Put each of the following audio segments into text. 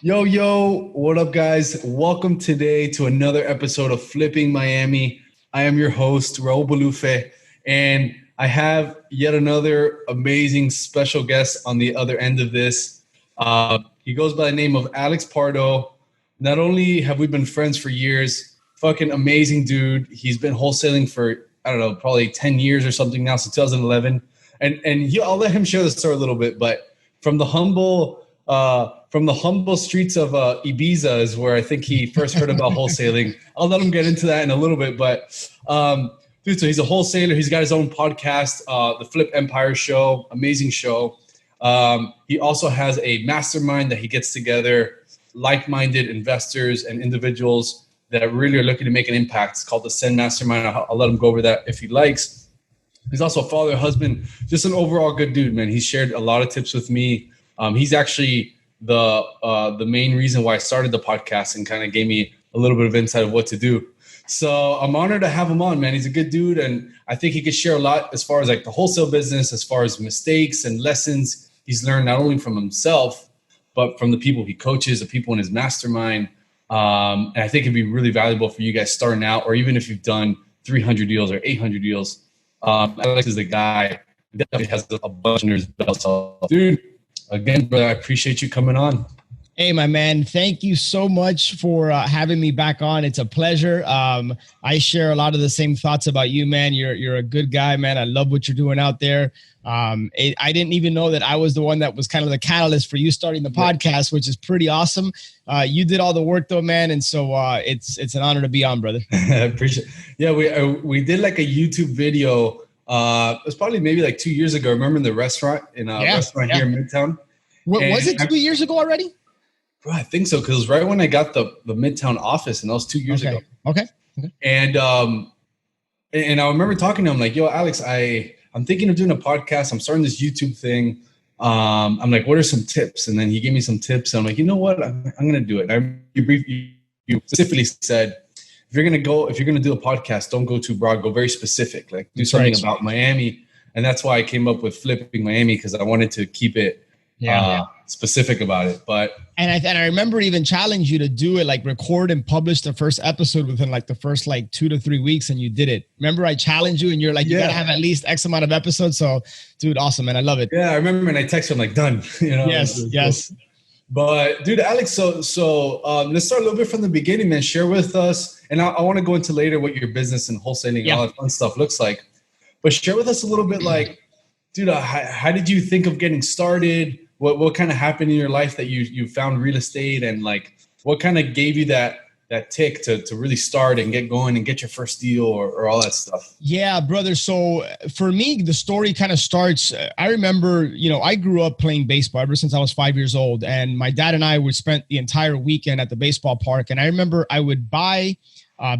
Yo, yo, what up, guys? Welcome today to another episode of Flipping Miami. I am your host, Raul Balufe, and I have yet another amazing special guest on the other end of this. He goes by the name of Alex Pardo. Not only have we been friends for years, fucking amazing dude. He's been wholesaling for, I don't know, probably 10 years or something now, since 2011. I'll let him share the story a little bit, but from the humble streets of Ibiza is where I think he first heard about wholesaling. I'll let him get into that in a little bit, but dude, so he's a wholesaler. He's got his own podcast, the Flip Empire Show, amazing show. He also has a mastermind that he gets together like-minded investors and individuals that really are looking to make an impact. It's called the Send Mastermind. I'll let him go over that if he likes. He's also a father, husband, just an overall good dude, man. He's shared a lot of tips with me. He's actually the main reason why I started the podcast and kind of gave me a little bit of insight of what to do. So I'm honored to have him on, man. He's a good dude, and I think he could share a lot as far as like the wholesale business, as far as mistakes and lessons he's learned not only from himself, but from the people he coaches, the people in his mastermind. And I think it'd be really valuable for you guys starting out, or even if you've done 300 deals or 800 deals. Alex is the guy who definitely has a bunch under his belt. So, dude, again, brother, I appreciate you coming on. Hey, my man. Thank you so much for having me back on. It's a pleasure. I share a lot of the same thoughts about you, man. You're a good guy, man. I love what you're doing out there. I didn't even know that I was the one that was kind of the catalyst for you starting the podcast, which is pretty awesome. You did all the work though, man. And so it's an honor to be on, brother. I appreciate it. Yeah, we did like a YouTube video. It was probably maybe like 2 years ago. Remember in the restaurant restaurant here in Midtown? Was it 2 years ago already? Bro, I think so, because it was right when I got the Midtown office, and that was 2 years ago. Okay. And I remember talking to him like, yo, Alex, I'm thinking of doing a podcast. I'm starting this YouTube thing. I'm like, what are some tips? And then he gave me some tips. And I'm like, you know what? I'm going to do it. And you specifically said, if you're going to do a podcast, don't go too broad, go very specific, like do something about Miami. And that's why I came up with Flipping Miami, because I wanted to keep it specific about it. But I remember even challenge you to do it, like record and publish the first episode within like the first like 2 to 3 weeks, and you did it. Remember, I challenged you, and you're like, you gotta have at least X amount of episodes. So, dude, awesome, man, I love it. Yeah, I remember, and I texted him like, done. You know. Yes. But dude, Alex, so let's start a little bit from the beginning, man. Share with us, and I want to go into later what your business and wholesaling and all that fun stuff looks like. But share with us a little bit, like, dude, how did you think of getting started? What kind of happened in your life that you found real estate, and like what kind of gave you that tick to really start and get going and get your first deal or all that stuff? Yeah, brother. So for me, the story kind of starts. I remember, I grew up playing baseball ever since I was 5 years old, and my dad and I would spend the entire weekend at the baseball park. And I remember I would buy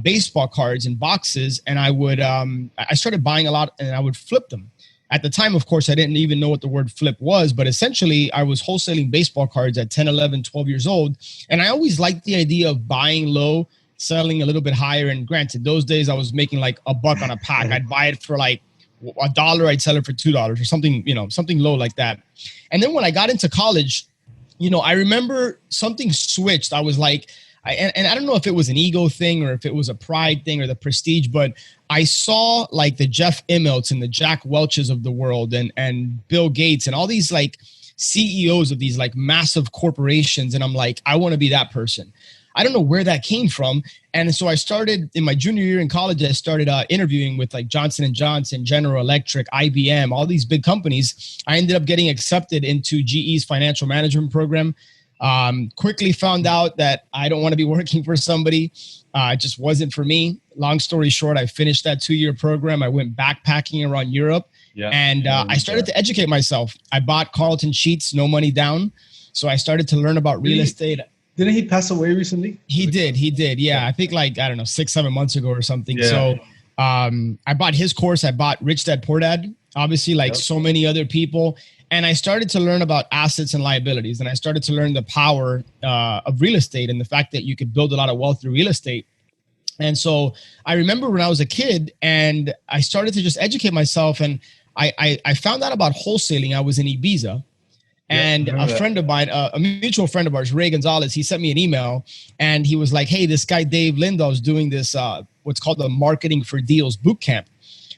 baseball cards in boxes, and I started buying a lot, and I would flip them. At the time, of course, I didn't even know what the word flip was, but essentially I was wholesaling baseball cards at 10, 11, 12 years old. And I always liked the idea of buying low, selling a little bit higher. And granted, those days I was making like $1 on a pack. I'd buy it for like $1. I'd sell it for $2 or something, something low like that. And then when I got into college, I remember something switched. I was like, and I don't know if it was an ego thing or if it was a pride thing or the prestige, but I saw like the Jeff Immels and the Jack Welches of the world and Bill Gates and all these like CEOs of these like massive corporations. And I'm like, I want to be that person. I don't know where that came from. And so I started in my junior year in college, I started interviewing with like Johnson & Johnson, General Electric, IBM, all these big companies. I ended up getting accepted into GE's financial management program. Quickly found out that I don't want to be working for somebody. It just wasn't for me. Long story short, I finished that 2-year program. I went backpacking around Europe and I started to educate myself. I bought Carlton sheets, no money down. So I started to learn about real estate. Didn't he pass away recently? He did. Yeah. I think like, 6-7 months ago or something. Yeah. So I bought his course. I bought Rich Dad Poor Dad, obviously like so many other people. And I started to learn about assets and liabilities. And I started to learn the power of real estate and the fact that you could build a lot of wealth through real estate. And so I remember when I was a kid and I started to just educate myself, and I found out about wholesaling. I was in Ibiza. And a friend of mine, a mutual friend of ours, Ray Gonzalez, he sent me an email and he was like, hey, this guy, Dave Lindahl, is doing this, what's called the Marketing for Deals boot camp.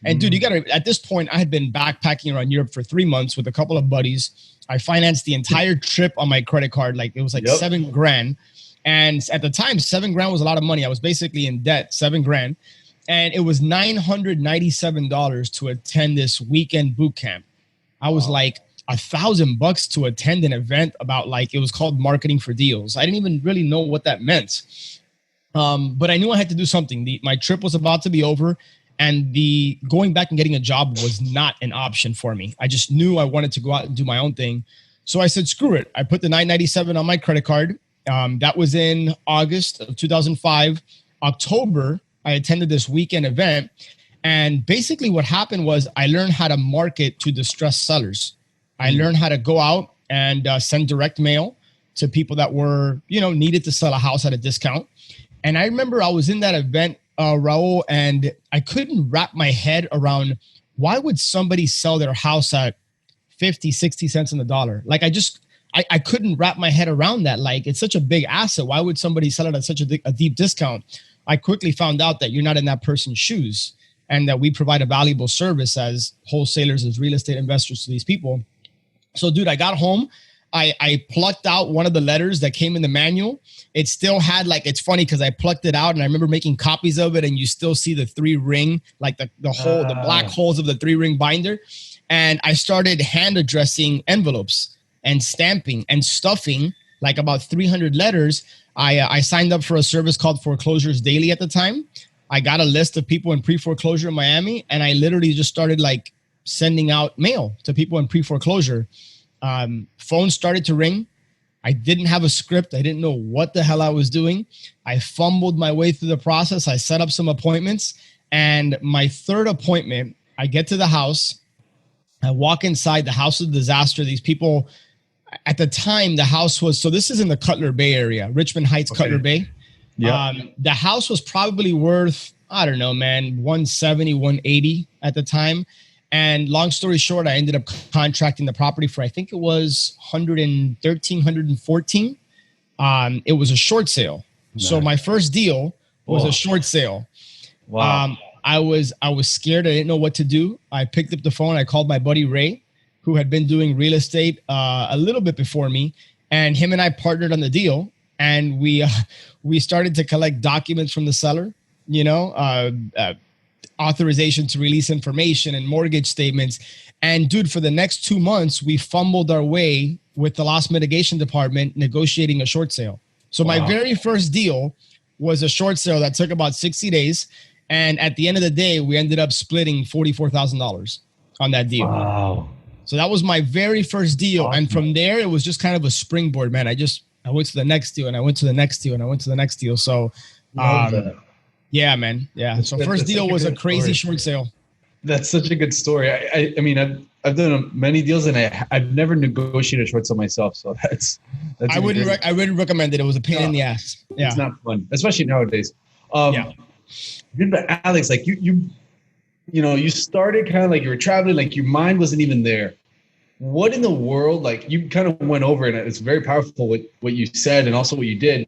And dude, you got to, at this point, I had been backpacking around Europe for 3 months with a couple of buddies. I financed the entire trip on my credit card. Like it was like $7,000. And at the time, $7,000 was a lot of money. I was basically in debt, $7,000. And it was $997 to attend this weekend boot camp. I was like, $1,000 to attend an event about like, it was called Marketing for Deals. I didn't even really know what that meant. But I knew I had to do something. My trip was about to be over and the going back and getting a job was not an option for me. I just knew I wanted to go out and do my own thing. So I said, screw it. I put the $997 on my credit card. That was in August of 2005. October, I attended this weekend event. And basically what happened was I learned how to market to distressed sellers. I learned how to go out and send direct mail to people that were, needed to sell a house at a discount. And I remember I was in that event, Raul, and I couldn't wrap my head around why would somebody sell their house at 50, 60 cents on the dollar? Like I couldn't wrap my head around that. Like it's such a big asset. Why would somebody sell it at such a deep discount? I quickly found out that you're not in that person's shoes and that we provide a valuable service as wholesalers, as real estate investors to these people. So, dude, I got home. I plucked out one of the letters that came in the manual. It still had like, it's funny because I plucked it out and I remember making copies of it and you still see the 3-ring, like the black holes of the 3-ring binder. And I started hand addressing envelopes and stamping and stuffing like about 300 letters. I signed up for a service called Foreclosures Daily at the time. I got a list of people in pre-foreclosure in Miami and I literally just started like sending out mail to people in pre-foreclosure. Phones started to ring. I didn't have a script. I didn't know what the hell I was doing. I fumbled my way through the process. I set up some appointments. And my third appointment, I get to the house. I walk inside. The house was a disaster. These people, at the time, the house was, so this is in the Cutler Bay area, Richmond Heights, Cutler Bay. Yeah. The house was probably worth, I don't know, man, 170, 180 at the time. And long story short, I ended up contracting the property for, I think it was 113, 114. It was a short sale. Nice. So my first deal was a short sale. Wow. I was scared. I didn't know what to do. I picked up the phone. I called my buddy Ray, who had been doing real estate a little bit before me. And him and I partnered on the deal. And we started to collect documents from the seller, authorization to release information and mortgage statements. And dude, for the next 2 months, we fumbled our way with the loss mitigation department negotiating a short sale. So my very first deal was a short sale that took about 60 days. And at the end of the day, we ended up splitting $44,000 on that deal. Wow. So that was my very first deal. Awesome. And from there, it was just kind of a springboard, man. I went to the next deal and I went to the next deal and I went to the next deal. So, yeah, man. Yeah. So first deal was a crazy short sale. That's such a good story. I mean, I've done many deals and I've never negotiated a short sale myself. So I wouldn't recommend it. It was a pain in the ass. Yeah. It's not fun, especially nowadays. But Alex, like you started kind of like you were traveling, like your mind wasn't even there. What in the world, like you kind of went over and it's very powerful what you said and also what you did.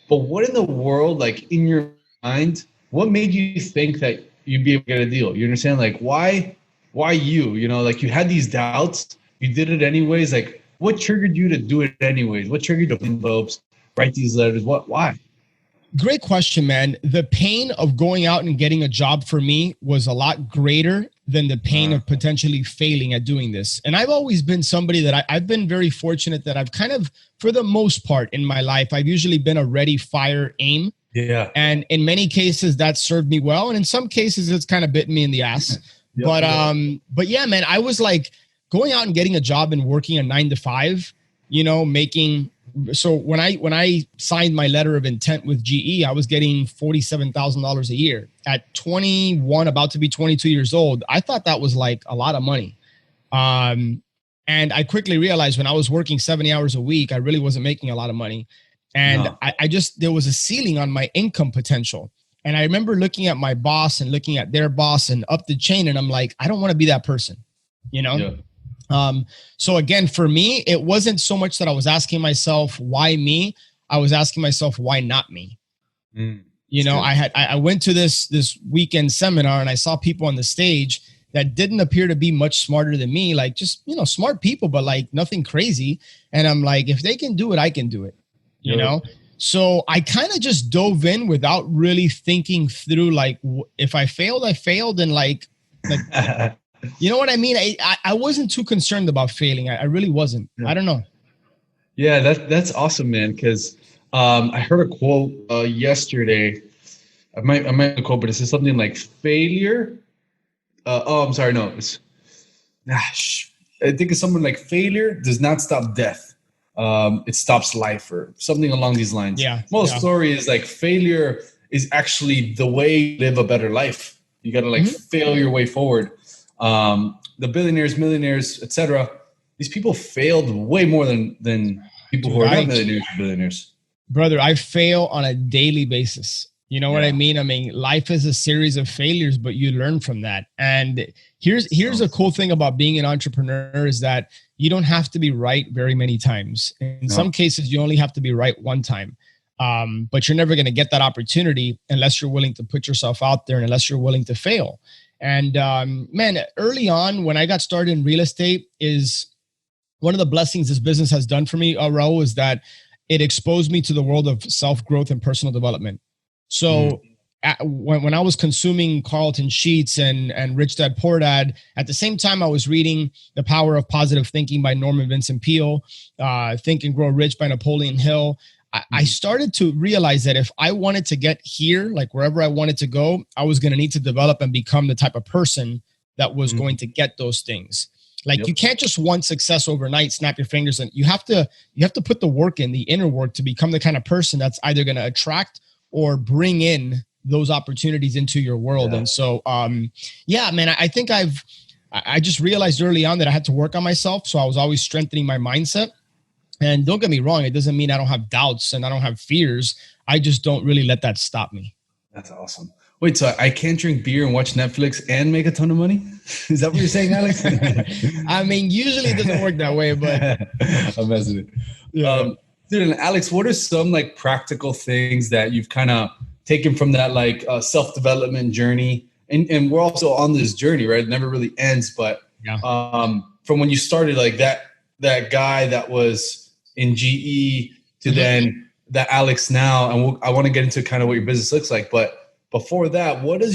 But what in the world, like in your mind, what made you think that you'd be able to get a deal? You understand? Like, why you? Like you had these doubts, you did it anyways. Like, what triggered you to do it anyways? What triggered you to envelopes, write these letters? Why? Great question, man. The pain of going out and getting a job for me was a lot greater than the pain of potentially failing at doing this. And I've always been somebody that I've been very fortunate that I've kind of, for the most part in my life, I've usually been a ready, fire, aim. Yeah. And in many cases that served me well. And in some cases it's kind of bitten me in the ass. But yeah, man, I was like going out and getting a job and working a 9 to 5, making. So when I signed my letter of intent with GE, I was getting $47,000 a year at 21, about to be 22 years old. I thought that was like a lot of money. And I quickly realized when I was working 70 hours a week, I really wasn't making a lot of money. And there was a ceiling on my income potential. And I remember looking at my boss and looking at their boss and up the chain. And I'm like, I don't want to be that person, Yeah. So again, for me, it wasn't so much that I was asking myself, why me? I was asking myself, why not me? I went to this weekend seminar and I saw people on the stage that didn't appear to be much smarter than me, like just, smart people, but like nothing crazy. And I'm like, if they can do it, I can do it, you know? So I kind of just dove in without really thinking through, like, if I failed, I failed. And like you know what I mean? I wasn't too concerned about failing. I really wasn't. Yeah. I don't know. Yeah, that's awesome, man. Because I heard a quote yesterday. I might quote, but it says something like failure. I'm sorry. No, I think it's something like failure does not stop death. It stops life or something along these lines. Yeah. Story is like failure is actually the way you live a better life. You got to fail your way forward. The billionaires, millionaires, etc. These people failed way more than people who are not millionaires or billionaires. Brother, I fail on a daily basis. You know what I mean? I mean, life is a series of failures, but you learn from that. And here's a cool thing about being an entrepreneur is that you don't have to be right very many times. In some cases, you only have to be right one time. But you're never going to get that opportunity unless you're willing to put yourself out there and unless you're willing to fail. And man, early on when I got started in real estate, is one of the blessings this business has done for me, Raul, is that it exposed me to the world of self-growth and personal development. So when I was consuming Carlton Sheets and Rich Dad Poor Dad, at the same time I was reading The Power of Positive Thinking by Norman Vincent Peale, Think and Grow Rich by Napoleon Hill. I started to realize that if I wanted to get here, like wherever I wanted to go, I was going to need to develop and become the type of person that was going to get those things. Like you can't just want success overnight, snap your fingers, and you have to put the work in, the inner work, to become the kind of person that's either going to attract or bring in those opportunities into your world. Yeah. And so, man, I think I just realized early on that I had to work on myself. So I was always strengthening my mindset. And don't get me wrong, it doesn't mean I don't have doubts and I don't have fears. I just don't really let that stop me. That's awesome. Wait, so I can't drink beer and watch Netflix and make a ton of money? Is that what you're saying, Alex? I mean, usually it doesn't work that way, but I'm messing it. Yeah. Dude, and Alex, what are some like practical things that you've kind of taken from that like self-development journey? And we're also on this journey, right? It never really ends, but from when you started, like that guy that was in GE to then that Alex now, and I want to get into kind of what your business looks like, but before that, what are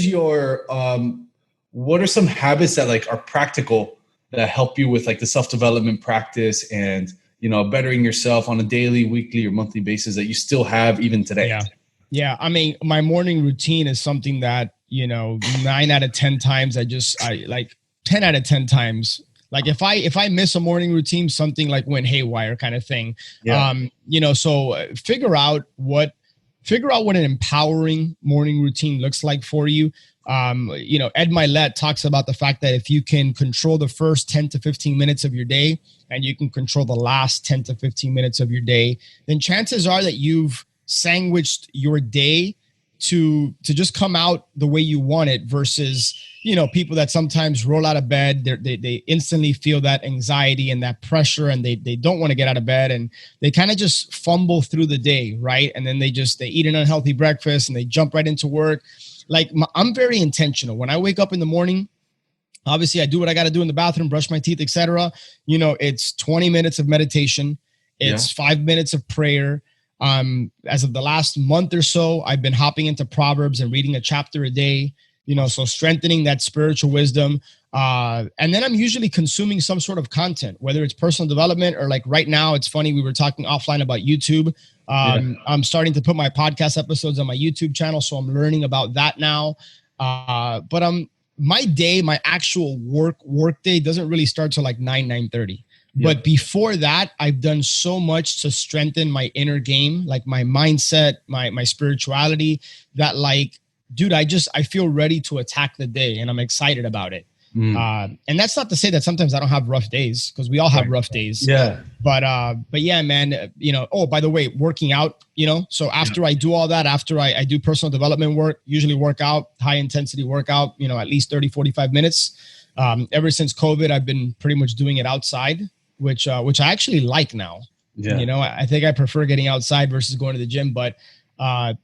some habits that like are practical that help you with like the self-development practice and, bettering yourself on a daily, weekly, or monthly basis that you still have even today? Yeah. I mean, my morning routine is something that, 9 out of 10 times, I like 10 out of 10 times. Like if I miss a morning routine, something like went haywire kind of thing. Yeah. So figure out what an empowering morning routine looks like for you. Ed Milet talks about the fact that if you can control the first 10 to 15 minutes of your day and you can control the last 10 to 15 minutes of your day, then chances are that you've sandwiched your day to just come out the way you want it versus, people that sometimes roll out of bed, they instantly feel that anxiety and that pressure and they don't want to get out of bed and they kind of just fumble through the day, right? And then they eat an unhealthy breakfast and they jump right into work. Like I'm very intentional. When I wake up in the morning, obviously I do what I got to do in the bathroom, brush my teeth, etc. It's 20 minutes of meditation. It's 5 minutes of prayer. As of the last month or so, I've been hopping into Proverbs and reading a chapter a day, so strengthening that spiritual wisdom. And then I'm usually consuming some sort of content, whether it's personal development or like right now, it's funny. We were talking offline about YouTube. I'm starting to put my podcast episodes on my YouTube channel. So I'm learning about that now. But my actual work day doesn't really start till like 9:30. But before that, I've done so much to strengthen my inner game, like my mindset, my spirituality, that like, dude, I feel ready to attack the day and I'm excited about it. And that's not to say that sometimes I don't have rough days, because we all have rough days. Yeah. But yeah, man, by the way, working out, so after I do all that, after I do personal development work, usually work out, high intensity workout, at least 30, 45 minutes. Ever since COVID, I've been pretty much doing it outside, which I actually like now. Yeah. You know, I think I prefer getting outside versus going to the gym. But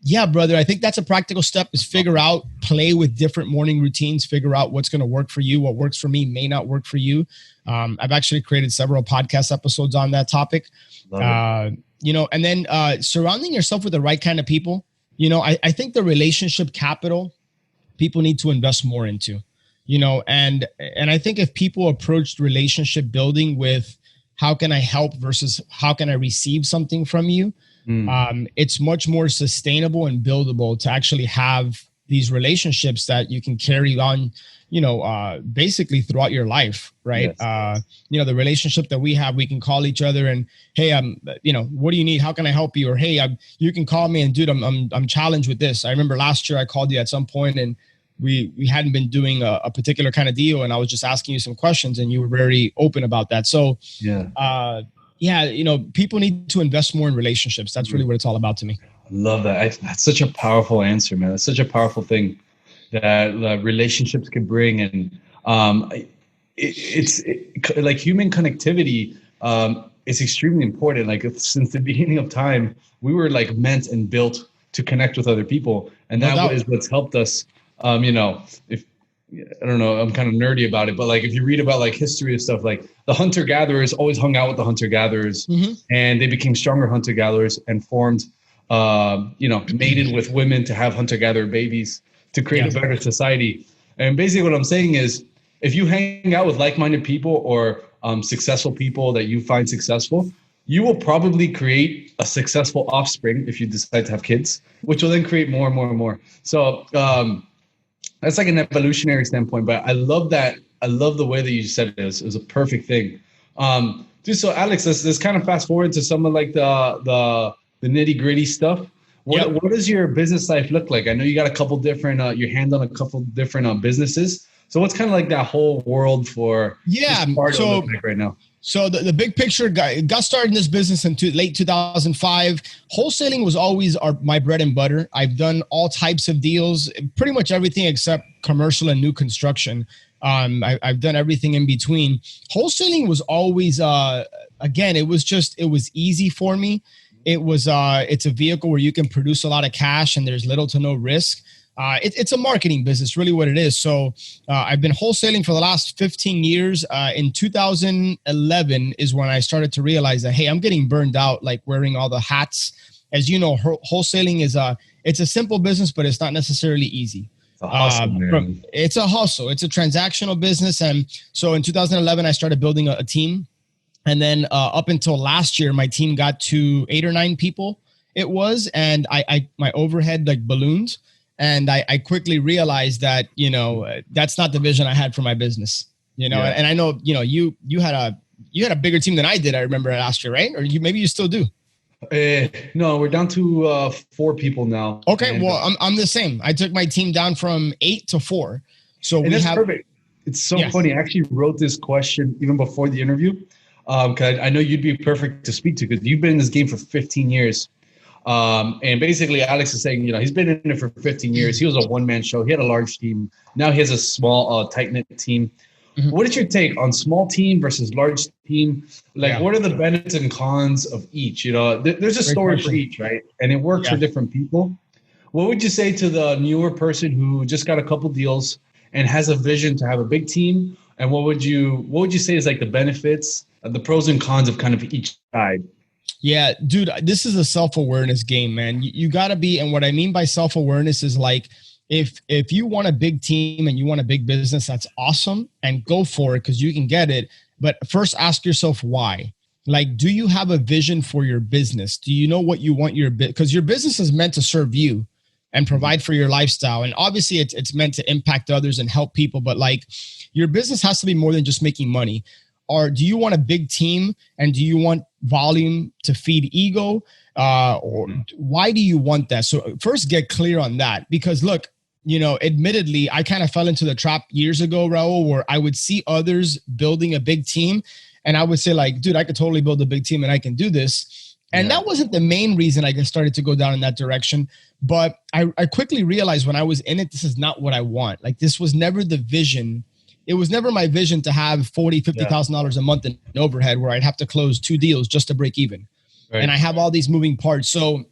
yeah, brother, I think that's a practical step, is figure out, play with different morning routines, figure out what's going to work for you. What works for me may not work for you. I've actually created several podcast episodes on that topic. You know, and then surrounding yourself with the right kind of people. You know, I think the relationship capital people need to invest more into, you know, and I think if people approached relationship building with how can I help versus how can I receive something from you, it's much more sustainable and buildable to actually have these relationships that you can carry on, you know, basically throughout your life, right? Yes. You know, the relationship that we have, we can call each other and, hey, you know, what do you need? How can I help you? Or, hey, you can call me and dude, I'm challenged with this. I remember last year I called you at some point and we hadn't been doing a particular kind of deal. And I was just asking you some questions and you were very open about that. So, yeah, you know, people need to invest more in relationships. That's really what it's all about to me. I love that. That's such a powerful answer, man. That's such a powerful thing that relationships can bring. And it's like human connectivity is extremely important. Like since the beginning of time, we were like meant and built to connect with other people. And that is what's helped us. You know, if I don't know, I'm kind of nerdy about it, but like if you read about like history and stuff, like the hunter-gatherers always hung out with the hunter-gatherers and they became stronger hunter-gatherers and formed, you know, mated with women to have hunter-gatherer babies to create a better society. And basically what I'm saying is if you hang out with like-minded people or successful people that you find successful, you will probably create a successful offspring if you decide to have kids, which will then create more and more and more. So, that's like an evolutionary standpoint, but I love that. I love the way that you said it. It was a perfect thing. Dude, so Alex, let's kind of fast forward to some of like the nitty gritty stuff. What does your business life look like? I know you got a couple different, your hand on a couple different businesses. So what's kind of like that whole world for Pardo look like right now? So the big picture, got started in this business in late 2005. Wholesaling was always my bread and butter. I've done all types of deals, pretty much everything except commercial and new construction. I've done everything in between. Wholesaling was always, again, it was easy for me. It's a vehicle where you can produce a lot of cash and there's little to no risk. It's a marketing business, really what it is. So I've been wholesaling for the last 15 years. In 2011 is when I started to realize that, hey, I'm getting burned out, like wearing all the hats. As you know, wholesaling it's a simple business, but it's not necessarily easy. It's a hustle, man. It's a hustle. It's a transactional business. And so in 2011, I started building a team. And then up until last year, my team got to 8 or 9 people it was. And my overhead like ballooned. And I quickly realized that, you know, that's not the vision I had for my business, you know, and I know, you know, you had a bigger team than I did. I remember last year, right? Or maybe you still do. No, we're down to 4 people now. Okay. Well, I'm the same. I took my team down from 8 to 4. So that's perfect. It's so funny. I actually wrote this question even before the interview. Cause I know you'd be perfect to speak to because you've been in this game for 15 years. And basically Alex is saying, you know, he's been in it for 15 years. He was a one-man show. He had a large team. Now he has a small, tight-knit team. What is your take on small team versus large team? Like, what are the benefits and cons of each? You know, there's a story for each, right? And it works for different people. What would you say to the newer person who just got a couple deals and has a vision to have a big team? And what would you say is like the benefits, the pros and cons of kind of each side? Yeah, dude, this is a self-awareness game, man. You got to be. And what I mean by self-awareness is like, if you want a big team and you want a big business, that's awesome. And go for it because you can get it. But first ask yourself why. Like, do you have a vision for your business? Do you know what you want because your business is meant to serve you and provide for your lifestyle. And obviously it's meant to impact others and help people. But like your business has to be more than just making money. Or do you want a big team and do you want volume to feed ego? Or why do you want that? So first get clear on that, because look, you know, admittedly, I kind of fell into the trap years ago, Raul, where I would see others building a big team and I would say like, dude, I could totally build a big team and I can do this. And that wasn't the main reason I started to go down in that direction. But I quickly realized when I was in it, this is not what I want. Like this was never the vision it was never my vision to have $50,000 a month in overhead where I'd have to close 2 deals just to break even. Right. And I have all these moving parts. So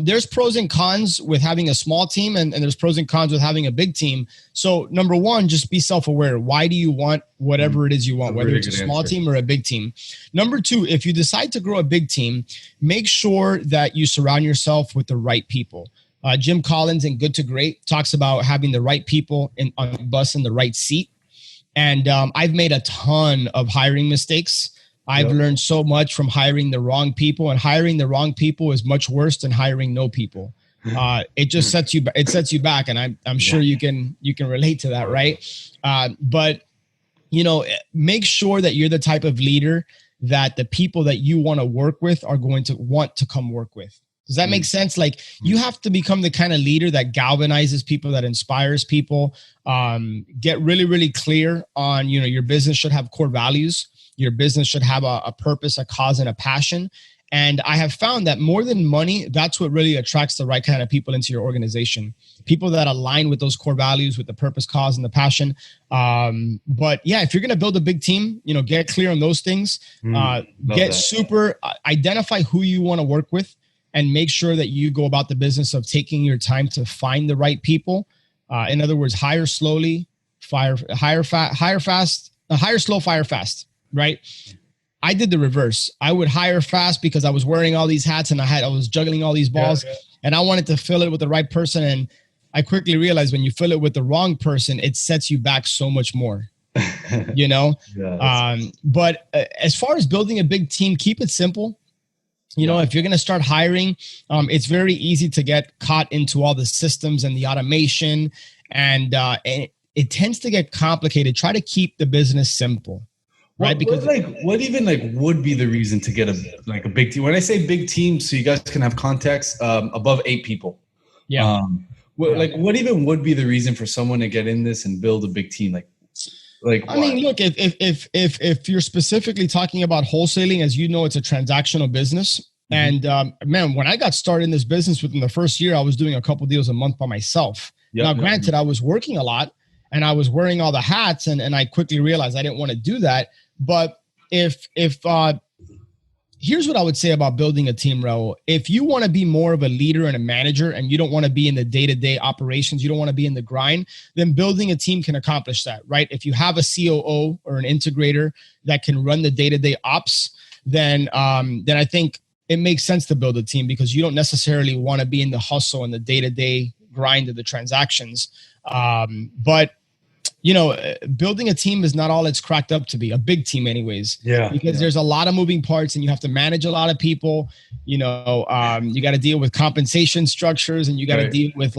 there's pros and cons with having a small team, and there's pros and cons with having a big team. So number one, just be self-aware. Why do you want whatever it is you want, whether it's a small team or a big team? Number two, if you decide to grow a big team, make sure that you surround yourself with the right people. Jim Collins in Good to Great talks about having the right people on the bus in the right seat. And I've made a ton of hiring mistakes. I've learned so much from hiring the wrong people, and hiring the wrong people is much worse than hiring no people. It just sets you back, and I'm sure you can relate to that, right? But make sure that you're the type of leader that the people that you want to work with are going to want to come work with. Does that make sense? Like, you have to become the kind of leader that galvanizes people, that inspires people. Get really, really clear on, your business should have core values. Your business should have a purpose, a cause, and a passion. And I have found that more than money, that's what really attracts the right kind of people into your organization. People that align with those core values, with the purpose, cause, and the passion. But yeah, if you're going to build a big team, get clear on those things. Identify who you want to work with, and make sure that you go about the business of taking your time to find the right people. In other words, hire slowly, hire slow, fire fast. Right? I did the reverse. I would hire fast because I was wearing all these hats and I was juggling all these balls, and I wanted to fill it with the right person. And I quickly realized when you fill it with the wrong person, it sets you back so much more, But as far as building a big team, keep it simple. If you're going to start hiring, it's very easy to get caught into all the systems and the automation, and it tends to get complicated. Try to keep the business simple. Right, because what would be the reason to get a big team? When I say big team, so you guys can have context, above 8 people. Yeah. What even would be the reason for someone to get in this and build a big team? I mean, look, if you're specifically talking about wholesaling, as you know, it's a transactional business. Mm-hmm. And when I got started in this business within the first year, I was doing a couple deals a month by myself. Now, granted, I was working a lot and I was wearing all the hats, and I quickly realized I didn't want to do that. But if here's what I would say about building a team, Raul. If you want to be more of a leader and a manager, and you don't want to be in the day-to-day operations, you don't want to be in the grind, then building a team can accomplish that, right? If you have a COO or an integrator that can run the day-to-day ops, then I think it makes sense to build a team, because you don't necessarily want to be in the hustle and the day-to-day grind of the transactions. But building a team is not all it's cracked up to be, a big team anyways. Because there's a lot of moving parts, and you have to manage a lot of people. You got to deal with compensation structures, and you got to deal with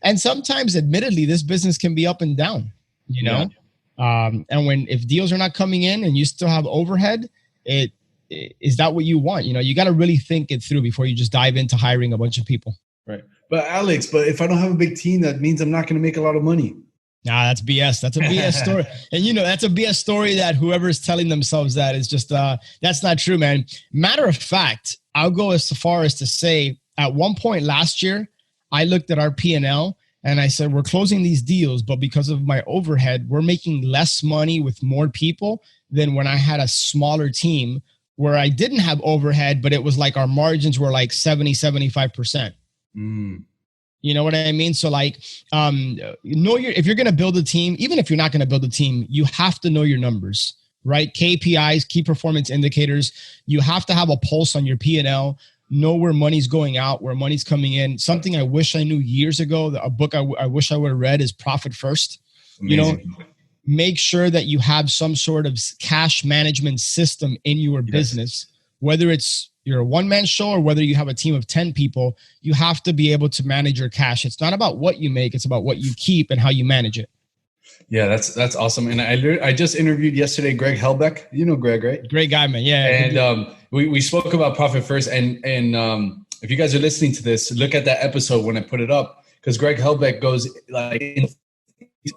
and sometimes, admittedly, this business can be up and down, and if deals are not coming in and you still have overhead, is that what you want? You got to really think it through before you just dive into hiring a bunch of people. Right. But Alex, if I don't have a big team, that means I'm not going to make a lot of money. Nah, that's BS. That's a BS story. And that's a BS story that whoever's telling themselves that is just, that's not true, man. Matter of fact, I'll go as far as to say, at one point last year, I looked at our P&L and I said, we're closing these deals, but because of my overhead, we're making less money with more people than when I had a smaller team where I didn't have overhead, but it was like our margins were like 70-75%. You know what I mean? So if you're going to build a team, even if you're not going to build a team, you have to know your numbers, right? KPIs, key performance indicators. You have to have a pulse on your P&L, know where money's going out, where money's coming in. Something I wish I knew years ago, a book I wish I would have read is Profit First. Amazing. Make sure that you have some sort of cash management system in your business, whether you're a one-man show or whether you have a team of 10 people. You have to be able to manage your cash. It's not about what you make. It's about what you keep and how you manage it. Yeah, that's awesome. And I just interviewed yesterday Greg Helbeck. You know Greg, right? Great guy, man. Yeah. And we spoke about Profit First. And if you guys are listening to this, look at that episode when I put it up, because Greg Helbeck goes in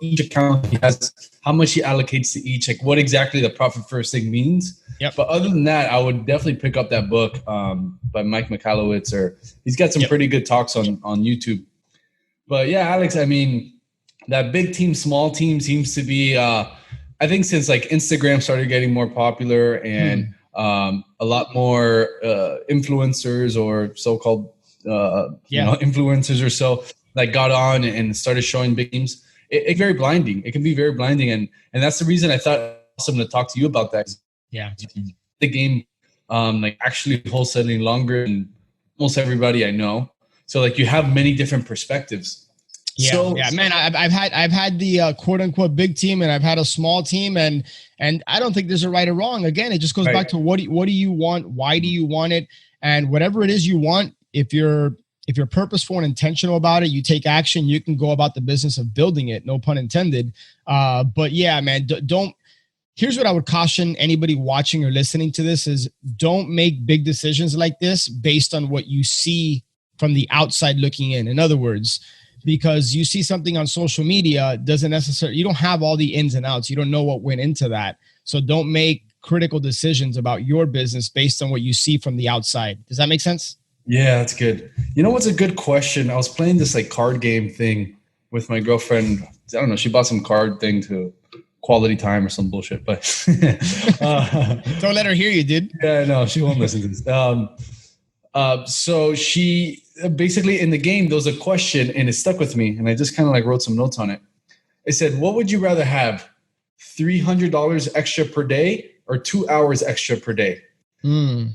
each account. He has how much he allocates to each, what exactly the Profit First thing means. Yep. But other than that, I would definitely pick up that book by Mike Michalowicz, or he's got some pretty good talks on YouTube. But yeah, Alex, I mean, that big team, small team seems to be, I think since like Instagram started getting more popular and a lot more influencers or so-called, influencers or so that got on and started showing big teams, it's very blinding. It can be very blinding. And that's the reason I thought it was awesome to talk to you about that. Yeah. The game, like actually wholesaling longer than almost everybody I know. So like you have many different perspectives. Yeah, man. I've had the quote unquote big team, and I've had a small team, and I don't think there's a right or wrong. Again, it just goes back to what do you want? Why do you want it? And whatever it is you want, if you're purposeful and intentional about it, you take action. You can go about the business of building it. No pun intended. But yeah, man, don't. Here's what I would caution anybody watching or listening to this: is don't make big decisions like this based on what you see from the outside looking in. In other words, because you see something on social media doesn't necessarily, you don't have all the ins and outs. You don't know what went into that. So don't make critical decisions about your business based on what you see from the outside. Does that make sense? Yeah, that's good. You know what's a good question? I was playing this like card game thing with my girlfriend. I don't know. She bought some card thing to quality time or some bullshit, but don't let her hear you, dude. Yeah, no, she won't listen to this. So she basically in the game, there was a question and it stuck with me. And I just kind of like wrote some notes on it. It said, what would you rather have? $300 extra per day or 2 hours extra per day?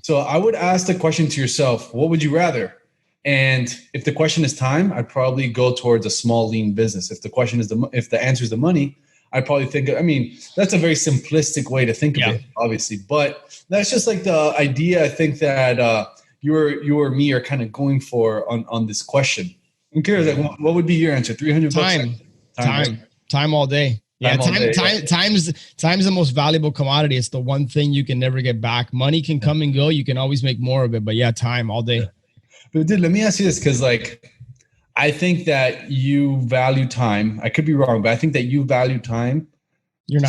So I would ask the question to yourself, what would you rather? And if the question is time, I'd probably go towards a small, lean business. If the question is if the answer is the money, I'd probably think, I mean, that's a very simplistic way to think of it, obviously, but that's just like the idea. I think that, you or me are kind of going for on this question. I'm curious, like, what would be your answer? 300 bucks? Time all day. Yeah, time's the most valuable commodity. It's the one thing you can never get back. Money can come and go. You can always make more of it, but time all day. But dude, let me ask you this, because like, I think that you value time. I could be wrong, but I think that you value time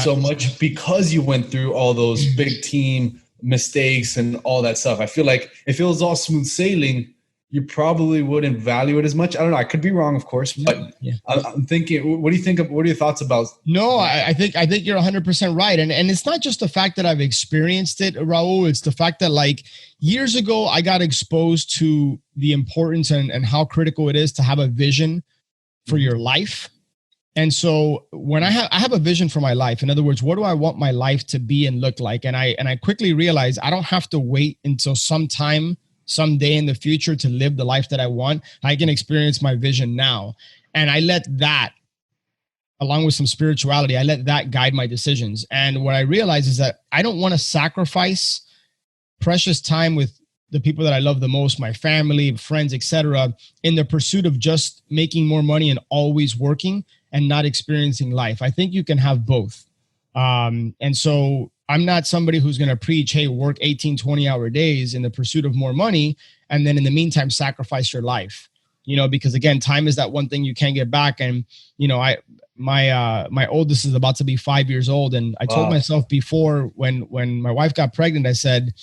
so much because you went through all those big team mistakes and all that stuff. I feel like if it was all smooth sailing, you probably wouldn't value it as much. I don't know. I could be wrong, of course, but I'm thinking, what do you think of, what are your thoughts about? No, I think you're 100% right. And it's not just the fact that I've experienced it, Raul. It's the fact that like years ago, I got exposed to the importance and how critical it is to have a vision for your life. And so when I have a vision for my life, in other words, what do I want my life to be and look like? And I quickly realized I don't have to wait until someday in the future to live the life that I want. I can experience my vision now. And I let that, along with some spirituality, I let that guide my decisions. And what I realized is that I don't want to sacrifice precious time with the people that I love the most, my family, friends, etc., in the pursuit of just making more money and always working and not experiencing life. I think you can have both. And so I'm not somebody who's going to preach, hey, work 18, 20-hour days in the pursuit of more money, and then in the meantime, sacrifice your life, because again, time is that one thing you can't get back. And, my oldest is about to be 5 years old. And I told myself before when my wife got pregnant, I said,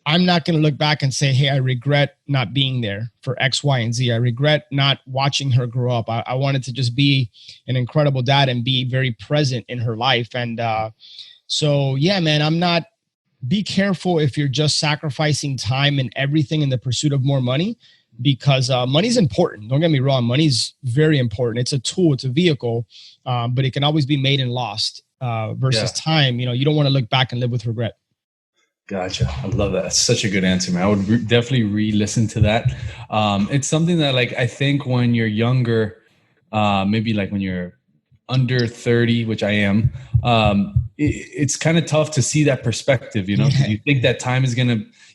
I'm not going to look back and say, hey, I regret not being there for X, Y, and Z. I regret not watching her grow up. I wanted to just be an incredible dad and be very present in her life. And so, yeah, man, be careful if you're just sacrificing time and everything in the pursuit of more money, because money's important. Don't get me wrong. Money's very important. It's a tool. It's a vehicle, but it can always be made and lost versus time. You don't want to look back and live with regret. Gotcha. I love that. That's such a good answer, man. I would definitely re-listen to that. It's something that like, I think when you're younger, maybe like when you're under 30, which I am, it's kind of tough to see that perspective, you think that time is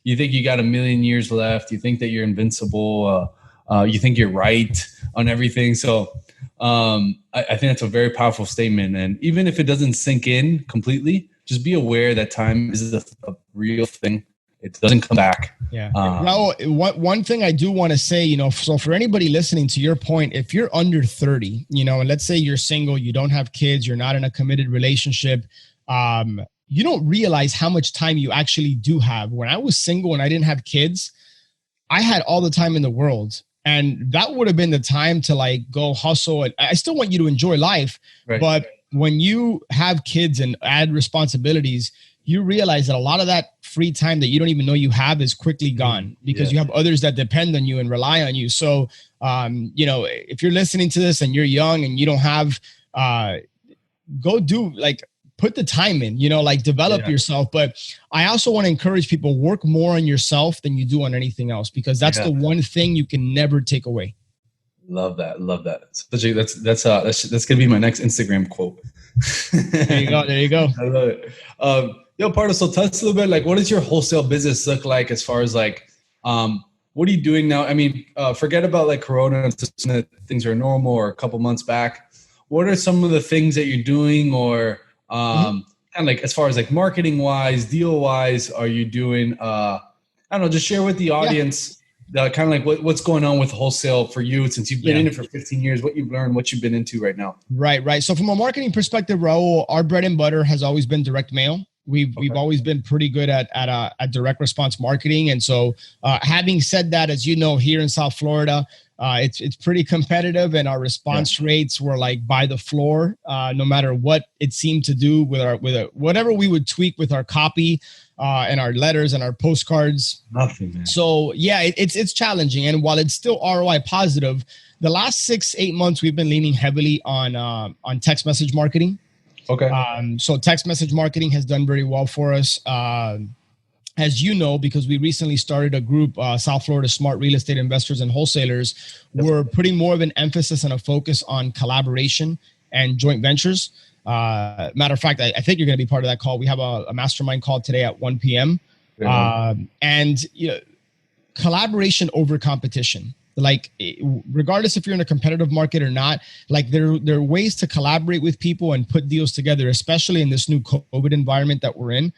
you think you got a million years left. You think that you're invincible. You think you're right on everything. So I think that's a very powerful statement. And even if it doesn't sink in completely, just be aware that time is a real thing. It doesn't come back. Yeah. Now, one thing I do want to say, so for anybody listening, to your point, if you're under 30, and let's say you're single, you don't have kids, you're not in a committed relationship, you don't realize how much time you actually do have. When I was single and I didn't have kids, I had all the time in the world. And that would have been the time to like go hustle. And I still want you to enjoy life, Right. but when you have kids and add responsibilities, you realize that a lot of that free time that you don't even know you have is quickly gone because you have others that depend on you and rely on you. So, you know, if you're listening to this and you're young and you don't have, go do like, put the time in, you know, like develop yourself. But I also want to encourage people, work more on yourself than you do on anything else, because that's the one thing you can never take away. Love that. Love that. Especially that's going to be my next Instagram quote. There you go. There you go. I love it. Yo, Pardo, so tell us a little bit, like, what does your wholesale business look like as far as like, what are you doing now? I mean, forget about like Corona and things are normal or a couple months back. What are some of the things that you're doing, or kind of like as far as like marketing wise, deal wise, are you doing? I don't know. Just share with the audience kind of like what's going on with wholesale for you since you've been in it for 15 years. What you've learned, what you've been into right now. Right. So from a marketing perspective, Raul, our bread and butter has always been direct mail. We've always been pretty good at direct response marketing. And so having said that, as you know, here in South Florida, it's pretty competitive, and our response rates were like by the floor, no matter what it seemed to do with whatever we would tweak with our copy and our letters and our postcards. Nothing, man. So it's challenging. And while it's still ROI positive, the last 6-8 months, we've been leaning heavily on text message marketing. Okay. So text message marketing has done very well for us. As you know, because we recently started a group, South Florida Smart Real Estate Investors and Wholesalers, we're putting more of an emphasis and a focus on collaboration and joint ventures. Matter of fact, I think you're going to be part of that call. We have a mastermind call today at 1 p.m. And you know, collaboration over competition. Like, regardless if you're in a competitive market or not, like there are ways to collaborate with people and put deals together, especially in this new COVID environment that we're in.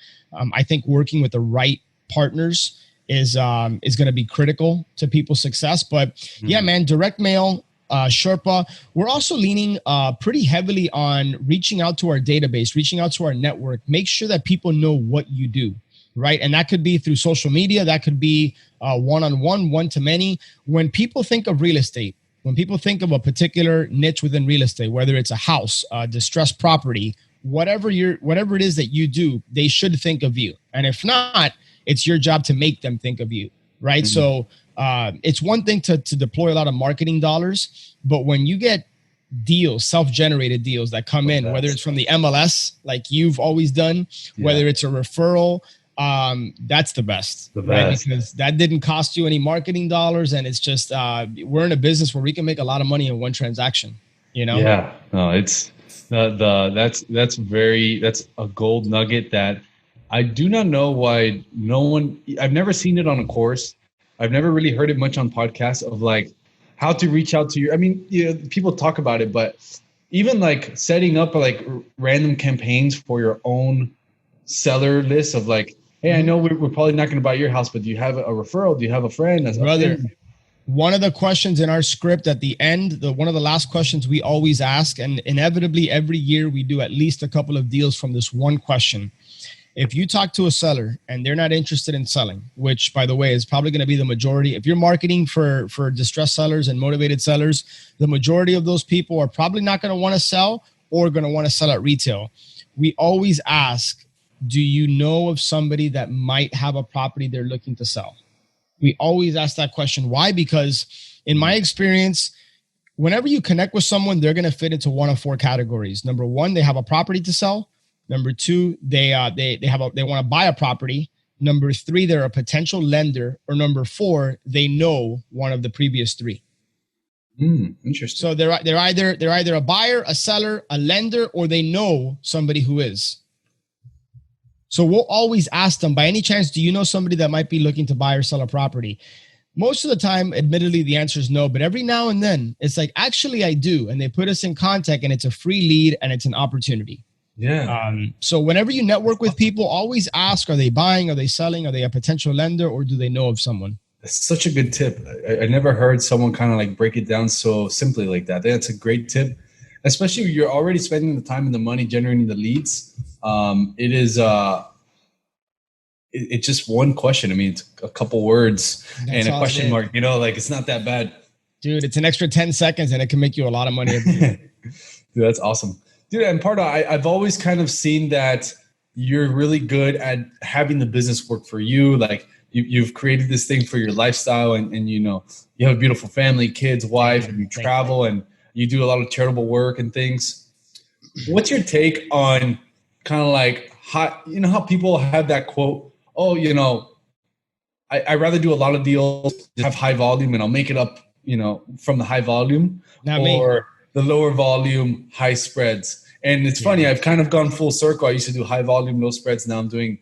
I think working with the right partners is going to be critical to people's success. But yeah, man, direct mail, Sherpa. We're also leaning pretty heavily on reaching out to our database, reaching out to our network, make sure that people know what you do. Right. And that could be through social media. That could be one-on-one, one-to-many. When people think of real estate, when people think of a particular niche within real estate, whether it's a house, distressed property, whatever it is that you do, they should think of you. And if not, it's your job to make them think of you. Right. So it's one thing to deploy a lot of marketing dollars, but when you get deals, self-generated deals that come in, whether it's from the MLS, like you've always done, whether it's a referral, that's the best, right? Because that didn't cost you any marketing dollars, and it's just we're in a business where we can make a lot of money in one transaction, you know? Yeah, no, it's that's a gold nugget that I do not know why I've never seen it on a course. I've never really heard it much on podcasts of like how to reach out to your, I mean, you know, people talk about it, but even like setting up like random campaigns for your own seller list of like, hey, I know we're probably not going to buy your house, but do you have a referral? Do you have a friend? Brother, one of the questions in our script at the end, one of the last questions we always ask, and inevitably every year we do at least a couple of deals from this one question. If you talk to a seller and they're not interested in selling, which by the way is probably going to be the majority, if you're marketing for distressed sellers and motivated sellers, the majority of those people are probably not going to want to sell or going to want to sell at retail. We always ask, do you know of somebody that might have a property they're looking to sell? We always ask that question. Why? Because in my experience, whenever you connect with someone, they're going to fit into one of four categories. Number one, they have a property to sell. Number two, they want to buy a property. Number three, they're a potential lender. Or number four, they know one of the previous three. Interesting. So they're either a buyer, a seller, a lender, or they know somebody who is. So we'll always ask them, by any chance, do you know somebody that might be looking to buy or sell a property? Most of the time, admittedly, the answer is no. But every now and then, it's like, actually, I do. And they put us in contact, and it's a free lead, and it's an opportunity. Yeah. So whenever you network with people, always ask, are they buying? Are they selling? Are they a potential lender? Or do they know of someone? That's such a good tip. I never heard someone kind of like break it down so simply like that. That's a great tip, especially if you're already spending the time and the money generating the leads. It is it's just one question. I mean, it's a couple words and a question mark, you know, like it's not that bad. Dude, it's an extra 10 seconds and it can make you a lot of money every year. Dude, that's awesome. Dude, and Pardo, I've always kind of seen that you're really good at having the business work for you. Like you've created this thing for your lifestyle, and you know, you have a beautiful family, kids, wife, and you travel and you do a lot of charitable work and things. What's your take on kind of like how, you know, how people have that quote, oh, you know, I'd rather do a lot of deals, have high volume, and I'll make it up, you know, from the high volume, or the lower volume, high spreads. And it's funny, I've kind of gone full circle. I used to do high volume, low spreads. Now I'm doing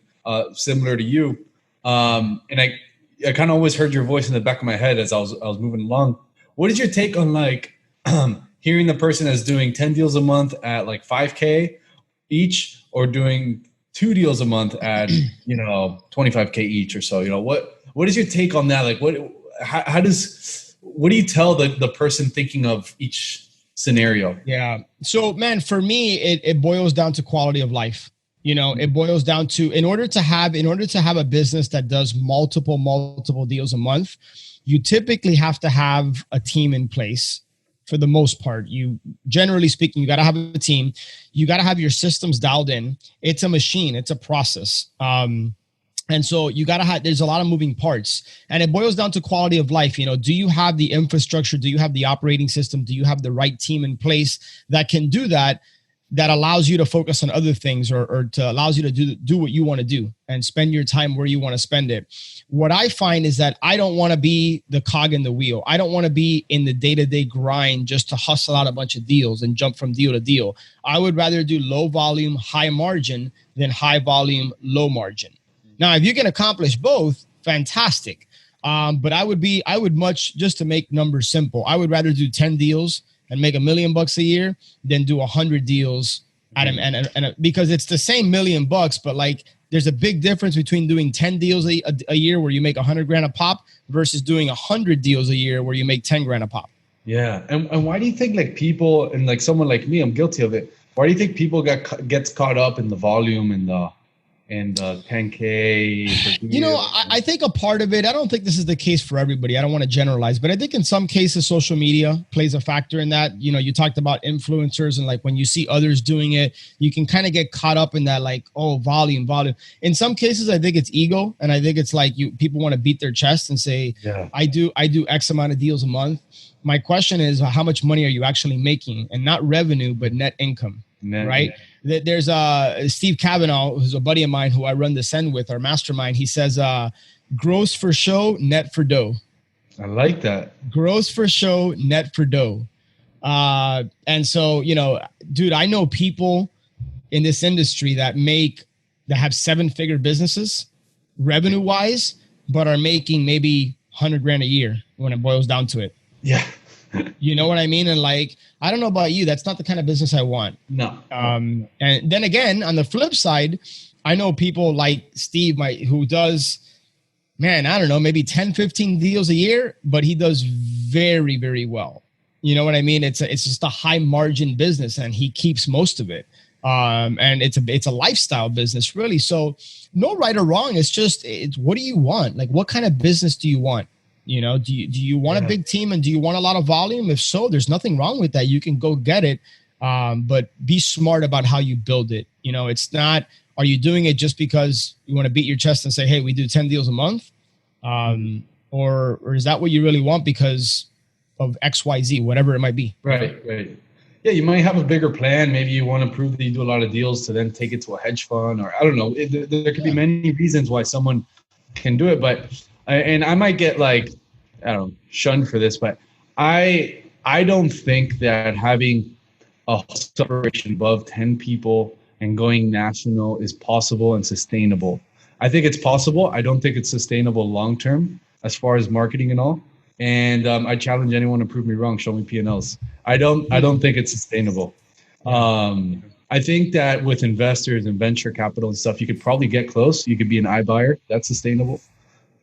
similar to you. And I kind of always heard your voice in the back of my head as I was moving along. What is your take on like hearing the person that's doing 10 deals a month at like 5K each, or doing 2 deals a month at, you know, 25K each or so? You know, what is your take on that? Like what do you tell the person thinking of each scenario? Yeah. So man, for me, it boils down to quality of life. You know, it boils down to, in order to have a business that does multiple deals a month, you typically have to have a team in place. For the most part, generally speaking, you got to have a team. You got to have your systems dialed in. It's a machine. It's a process. And so you got to have, there's a lot of moving parts, and it boils down to quality of life. You know, do you have the infrastructure? Do you have the operating system? Do you have the right team in place that can do that allows you to focus on other things, or to allows you to do what you want to do and spend your time where you want to spend it? What I find is that I don't want to be the cog in the wheel. I don't want to be in the day-to-day grind just to hustle out a bunch of deals and jump from deal to deal. I would rather do low volume, high margin than high volume, low margin. Now, if you can accomplish both, fantastic. But I would much, just to make numbers simple, I would rather do 10 deals and make $1 million a year than do 100 deals because it's the same $1 million, but like there's a big difference between doing 10 deals a year where you make 100 grand a pop versus doing 100 deals a year where you make 10 grand a pop. Yeah. And why do you think like people, and like someone like me, I'm guilty of it. Why do you think people gets caught up in the volume and the 10K? You know, I think a part of it, I don't think this is the case for everybody. I don't want to generalize, but I think in some cases, social media plays a factor in that. You know, you talked about influencers, and like when you see others doing it, you can kind of get caught up in that, like, oh, volume. In some cases, I think it's ego. And I think it's like people want to beat their chest and say, I do X amount of deals a month. My question is, how much money are you actually making? And not revenue, but net income, right? There's Steve Kavanaugh, who's a buddy of mine who I run the Send with, our mastermind. He says, gross for show, net for dough. I like that. Gross for show, net for dough. And so, you know, dude, I know people in this industry that have 7-figure businesses revenue wise, but are making maybe 100 grand a year when it boils down to it. Yeah. You know what I mean? And like, I don't know about you, that's not the kind of business I want. No. And then again, on the flip side, I know people like Steve, who does, man, I don't know, maybe 10, 15 deals a year, but he does very, very well. You know what I mean? It's just a high margin business, and he keeps most of it. And it's a lifestyle business, really. So no right or wrong. It's what do you want? Like, what kind of business do you want? You know, do you want a big team, and do you want a lot of volume? If so, there's nothing wrong with that. You can go get it. But be smart about how you build it. You know, it's not, are you doing it just because you want to beat your chest and say, hey, we do 10 deals a month? Or is that what you really want because of XYZ, whatever it might be? Right. Yeah, you might have a bigger plan. Maybe you want to prove that you do a lot of deals to then take it to a hedge fund, or I don't know. There could be many reasons why someone can do it, and I might get like, I don't know, shunned for this, but I don't think that having a separation above 10 people and going national is possible and sustainable. I think it's possible. I don't think it's sustainable long-term as far as marketing and all. And I challenge anyone to prove me wrong. Show me P&Ls. I don't think it's sustainable. I think that with investors and venture capital and stuff, you could probably get close. You could be an iBuyer. That's sustainable.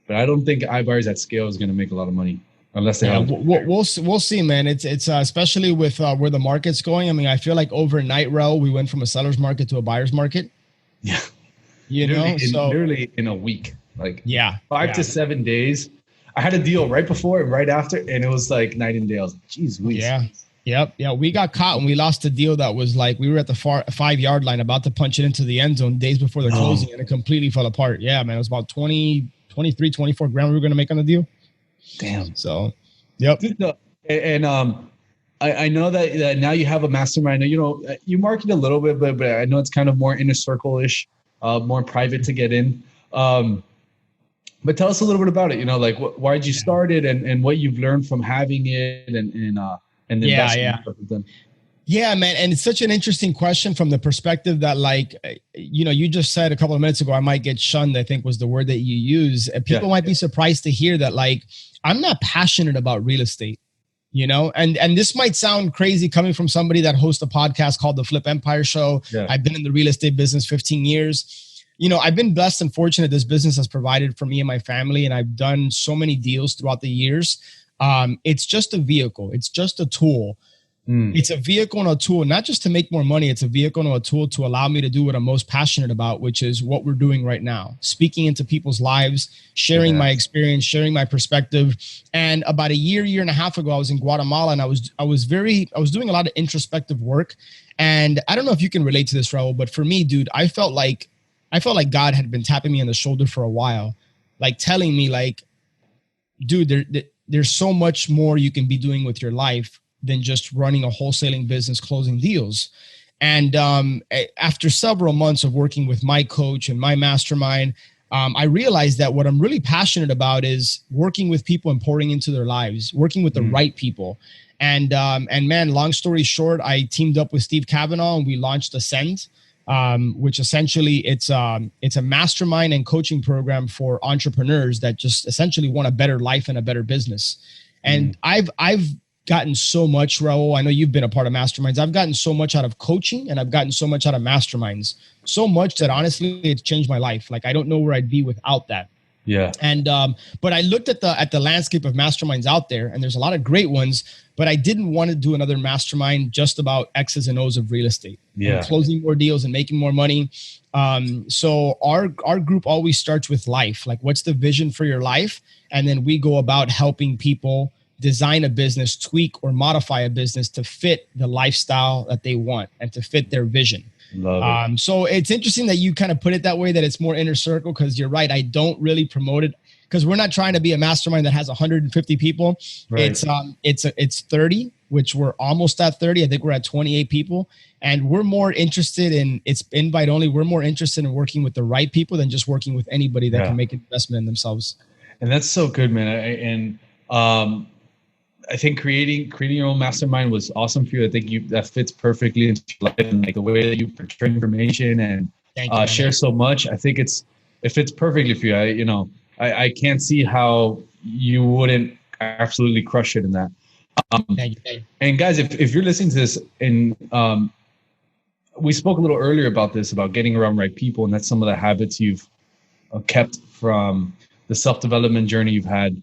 But I don't think iBuyers at scale is going to make a lot of money unless they have. We'll see, man. It's especially with where the market's going. I mean, I feel like overnight, Raul, we went from a seller's market to a buyer's market. Yeah. Literally in a week, like 5 to 7 days. I had a deal right before and right after, and it was like night and day. I was like, geez, yeah. Yep. Yeah. We got caught and we lost a deal that was like, we were at the 5-yard line about to punch it into the end zone days before the closing, and it completely fell apart. Yeah, man. It was about 23, 24 grand we were going to make on the deal. Damn. So, yep. And I know that now you have a mastermind. You know, you market a little bit, but I know it's kind of more inner circle-ish, more private to get in. But tell us a little bit about it. You know, like why did you start it, and what you've learned from having it, and the investment stuff you've done. Yeah, man. And it's such an interesting question from the perspective that, like, you know, you just said a couple of minutes ago, I might get shunned, I think was the word that you use. And people might be surprised to hear that, like, I'm not passionate about real estate, you know, and this might sound crazy coming from somebody that hosts a podcast called the Flip Empire Show. Yeah. I've been in the real estate business 15 years. You know, I've been blessed and fortunate. This business has provided for me and my family, and I've done so many deals throughout the years. It's just a vehicle. It's just a tool. It's a vehicle and a tool, not just to make more money. It's a vehicle and a tool to allow me to do what I'm most passionate about, which is what we're doing right now, speaking into people's lives, sharing my experience, sharing my perspective. And about a year and a half ago, I was in Guatemala, and I was doing a lot of introspective work. And I don't know if you can relate to this, Raul, but for me, dude, I felt like God had been tapping me on the shoulder for a while, like telling me, like, dude, there's so much more you can be doing with your life than just running a wholesaling business, closing deals. And after several months of working with my coach and my mastermind, I realized that what I'm really passionate about is working with people and pouring into their lives, working with the right people. And man, long story short, I teamed up with Steve Kavanaugh and we launched Ascend, which essentially it's a mastermind and coaching program for entrepreneurs that just essentially want a better life and a better business. And I've gotten so much, Raul. I know you've been a part of masterminds. I've gotten so much out of coaching, and I've gotten so much out of masterminds, so much that honestly, it's changed my life. Like, I don't know where I'd be without that. Yeah. And, but I looked at the landscape of masterminds out there, and there's a lot of great ones, but I didn't want to do another mastermind just about X's and O's of real estate, and closing more deals and making more money. So our group always starts with life. Like, what's the vision for your life? And then we go about helping people design a business, tweak or modify a business to fit the lifestyle that they want and to fit their vision. Love it. So it's interesting that you kind of put it that way, that it's more inner circle, because you're right. I don't really promote it because we're not trying to be a mastermind that has 150 people. Right. It's 30, which we're almost at 30. I think we're at 28 people, and we're more interested in, it's invite only. We're more interested in working with the right people than just working with anybody that can make an investment in themselves. And that's so good, man. I think creating your own mastermind was awesome for you. I think that fits perfectly into your life, and like the way that you portray information and share so much. I think it fits perfectly for you. I can't see how you wouldn't absolutely crush it in that. Thank you. And guys, if you're listening to this, and we spoke a little earlier about this, about getting around right people, and that's some of the habits you've kept from the self-development journey you've had.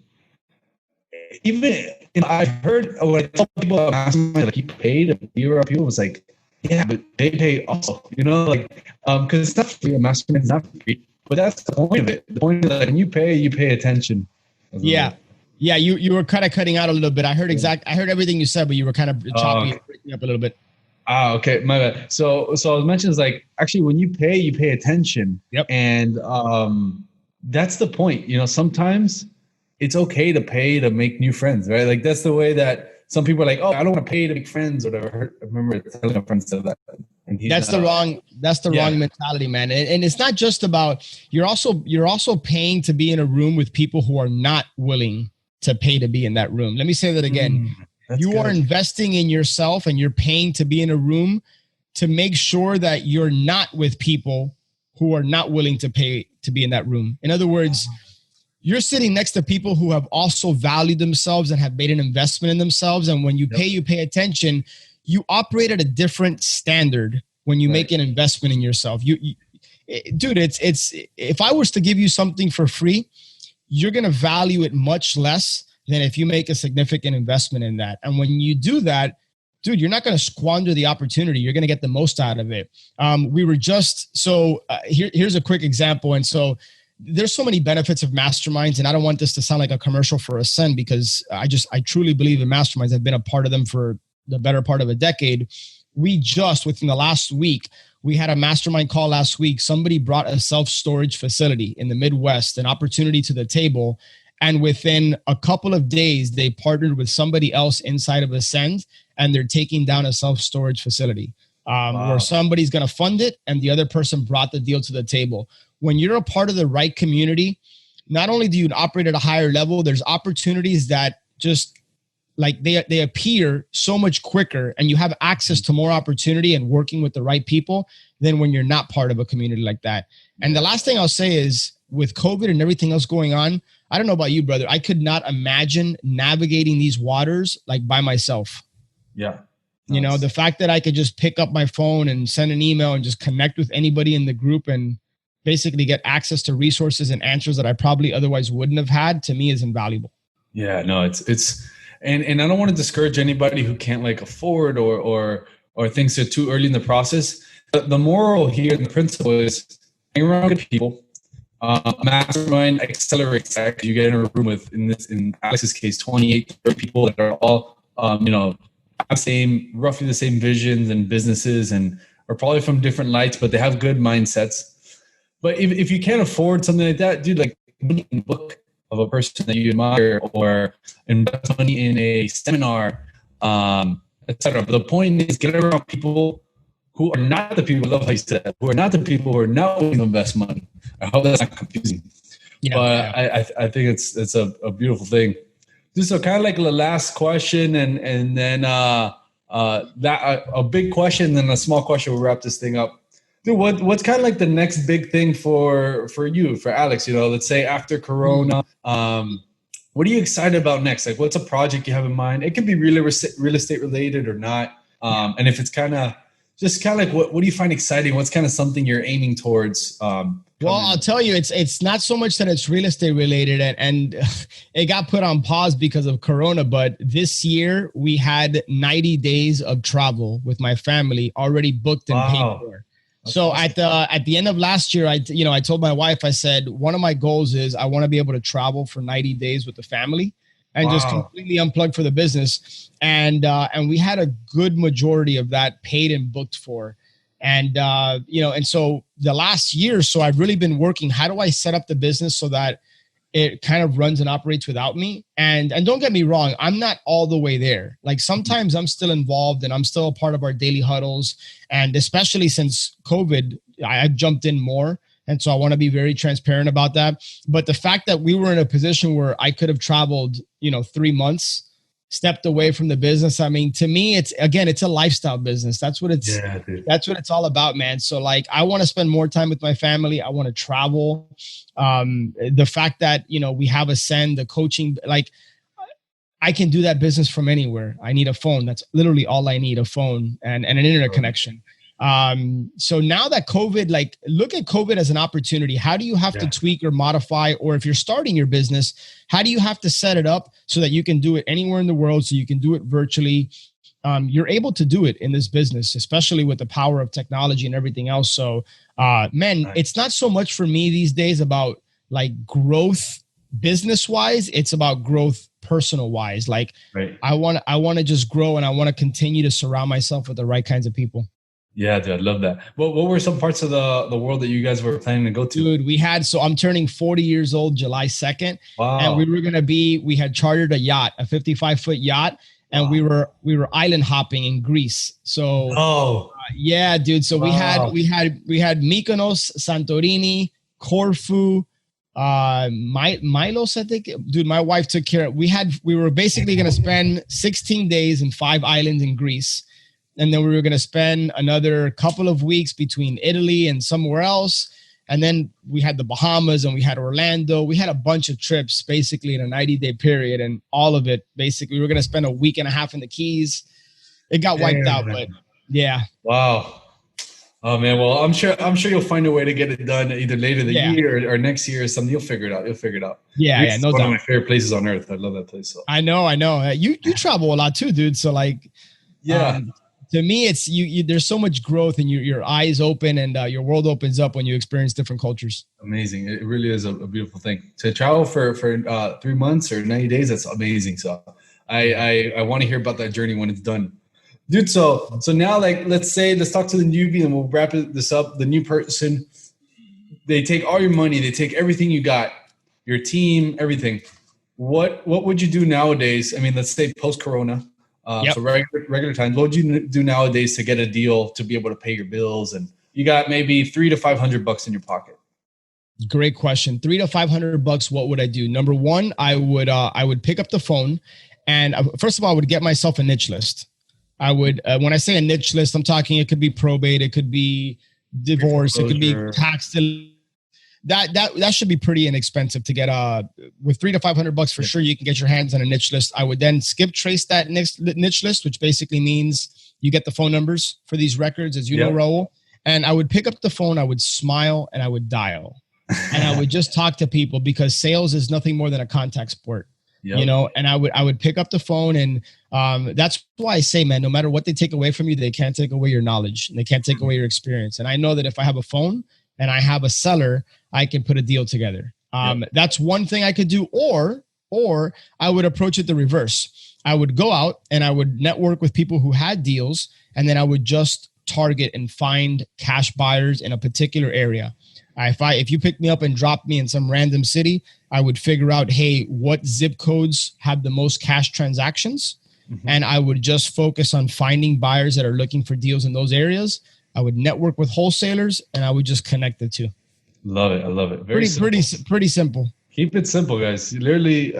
Even I've heard when I tell people about mastermind, like, you paid a be around people, was like, yeah, but they pay also, because it's not free. A mastermind is not free, but that's the point of it. The point is that when you pay attention. Yeah. Yeah. You were kind of cutting out a little bit. I heard everything you said, but you were kind of choppy, breaking up a little bit. Okay. My bad. So I was mentioning, is like, actually when you pay attention. Yep. And that's the point. Sometimes it's okay to pay to make new friends, right? Like, that's the way that some people are like, oh, I don't want to pay to make friends or whatever. I remember telling a friend said that. And that's the wrong mentality, man. And it's not just about, you're also paying to be in a room with people who are not willing to pay to be in that room. Let me say that again. You are investing in yourself, and you're paying to be in a room to make sure that you're not with people who are not willing to pay to be in that room. In other words, you're sitting next to people who have also valued themselves and have made an investment in themselves. And when you pay attention, you operate at a different standard when you make an investment in yourself. Dude, it's if I was to give you something for free, you're going to value it much less than if you make a significant investment in that. And when you do that, dude, you're not going to squander the opportunity. You're going to get the most out of it. Here's a quick example. And so, there's so many benefits of masterminds, and I don't want this to sound like a commercial for Ascend, because I truly believe in masterminds. I've been a part of them for the better part of a decade. We just, within the last week, we had a mastermind call last week. Somebody brought a self-storage facility in the Midwest, an opportunity to the table. And within a couple of days, they partnered with somebody else inside of Ascend, and they're taking down a self-storage facility where somebody's going to fund it, and the other person brought the deal to the table. When you're a part of the right community, not only do you operate at a higher level, there's opportunities that just like they appear so much quicker, and you have access to more opportunity and working with the right people than when you're not part of a community like that. And the last thing I'll say is, with COVID and everything else going on, I don't know about you, brother, I could not imagine navigating these waters like by myself. Yeah. You know, the fact that I could just pick up my phone and send an email and just connect with anybody in the group and basically get access to resources and answers that I probably otherwise wouldn't have had, to me is invaluable. Yeah, no, it's and I don't want to discourage anybody who can't like afford or thinks they're too early in the process. The moral here, the principle is hang around good people. Mastermind accelerates that, because you get in a room with, in Alex's case, 28 people that are all have roughly the same visions and businesses, and are probably from different lights, but they have good mindsets. But if you can't afford something like that, dude, like a book of a person that you admire, or invest money in a seminar, etc. But the point is, get around people who are not the people, love how you said that, who are not the people who are not willing to invest money. I hope that's not confusing. Yeah, but yeah. I think it's a beautiful thing. So kind of like the last question, and then a big question, then a small question. We'll wrap this thing up. Dude, what's kind of like the next big thing for you, for Alex? Let's say after Corona, what are you excited about next? Like, what's a project you have in mind? It can be real estate related or not. And if it's kind of like, what do you find exciting? What's kind of something you're aiming towards? Well, I'll tell you, it's not so much that it's real estate related, and it got put on pause because of Corona. But this year we had 90 days of travel with my family already booked and paid for. So at the end of last year, I told my wife, I said, one of my goals is I want to be able to travel for 90 days with the family and just completely unplug for the business. And we had a good majority of that paid and booked for. And, and so the last year, so I've really been working, how do I set up the business so that it kind of runs and operates without me? And don't get me wrong, I'm not all the way there. Like sometimes I'm still involved and I'm still a part of our daily huddles. And especially since COVID, I've jumped in more. And so I want to be very transparent about that. But the fact that we were in a position where I could have traveled, 3 months, stepped away from the business. I mean, to me, it's a lifestyle business. That's what that's what it's all about, man. So like, I want to spend more time with my family. I want to travel. The fact that, we have Ascend, the coaching, like I can do that business from anywhere. I need a phone. That's literally all I need, a phone and an internet connection. So now that COVID, like look at COVID as an opportunity. How do you have to tweak or modify, or if you're starting your business, how do you have to set it up so that you can do it anywhere in the world? So you can do it virtually. You're able to do it in this business, especially with the power of technology and everything else. So, it's not so much for me these days about like growth business wise. It's about growth personal wise. Like I want to just grow, and I want to continue to surround myself with the right kinds of people. Yeah, dude, I love that. What were some parts of the world that you guys were planning to go to? Dude, so I'm turning 40 years old July 2nd. Wow. And we had chartered a yacht, a 55-foot yacht, and we were island hopping in Greece. So yeah, dude. So we had Mykonos, Santorini, Corfu, Milos, I think. Dude, my wife took care of. We were basically going to spend 16 days in 5 islands in Greece. And then we were going to spend another couple of weeks between Italy and somewhere else. And then we had the Bahamas and we had Orlando. We had a bunch of trips basically in a 90-day period. And all of it, basically, we were going to spend a week and a half in the Keys. It got wiped out, but yeah. Wow. Oh, man. Well, I'm sure you'll find a way to get it done either later the year or next year or something. You'll figure it out. Yeah, Greece no doubt. One of my favorite places on earth. I love that place. So. I know. You travel a lot too, dude. So like, to me, it's you there's so much growth, and your eyes open, and your world opens up when you experience different cultures. Amazing. It really is a beautiful thing to travel for 3 months or 90 days. That's amazing. So I want to hear about that journey when it's done, dude. So now, like, let's talk to the newbie, and we'll wrap this up. The new person, they take all your money, they take everything you got, your team, everything. What would you do nowadays? I mean, let's say post-corona, so regular times. What would you do nowadays to get a deal to be able to pay your bills? And you got maybe $300 to $500 in your pocket. Great question. $300 to $500. What would I do? Number one, I would pick up the phone, and first of all, I would get myself a niche list. I would, when I say a niche list, I'm talking, it could be probate, it could be divorce, it could be tax. That should be pretty inexpensive to get. With $300 to $500 for sure, you can get your hands on a niche list. I would then skip trace that niche list, which basically means you get the phone numbers for these records, as you know, Raul. And I would pick up the phone, I would smile, and I would dial, and I would just talk to people, because sales is nothing more than a contact sport. You know, and I would pick up the phone, and that's why I say, man, no matter what they take away from you, they can't take away your knowledge, and they can't take away your experience. And I know that if I have a phone and I have a seller, I can put a deal together. That's one thing I could do. Or I would approach it the reverse. I would go out and I would network with people who had deals, and then I would just target and find cash buyers in a particular area. If you pick me up and drop me in some random city, I would figure out, hey, what zip codes have the most cash transactions? And I would just focus on finding buyers that are looking for deals in those areas. I would network with wholesalers, and I would just connect the two. Love it. I love it. Pretty simple. Keep it simple, guys. Literally,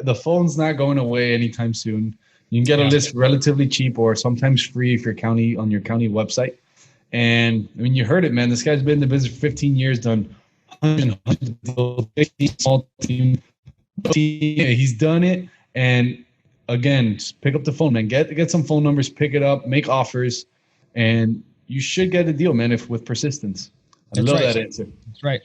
the phone's not going away anytime soon. You can get a list relatively cheap, or sometimes free if you're on your county website. And I mean, you heard it, man. This guy's been in the business for 15 years, done hundreds of deals, 15 small team. He's done it. And again, just pick up the phone, man. Get some phone numbers, pick it up, make offers, and you should get a deal, man, with persistence. I love that answer. That's right.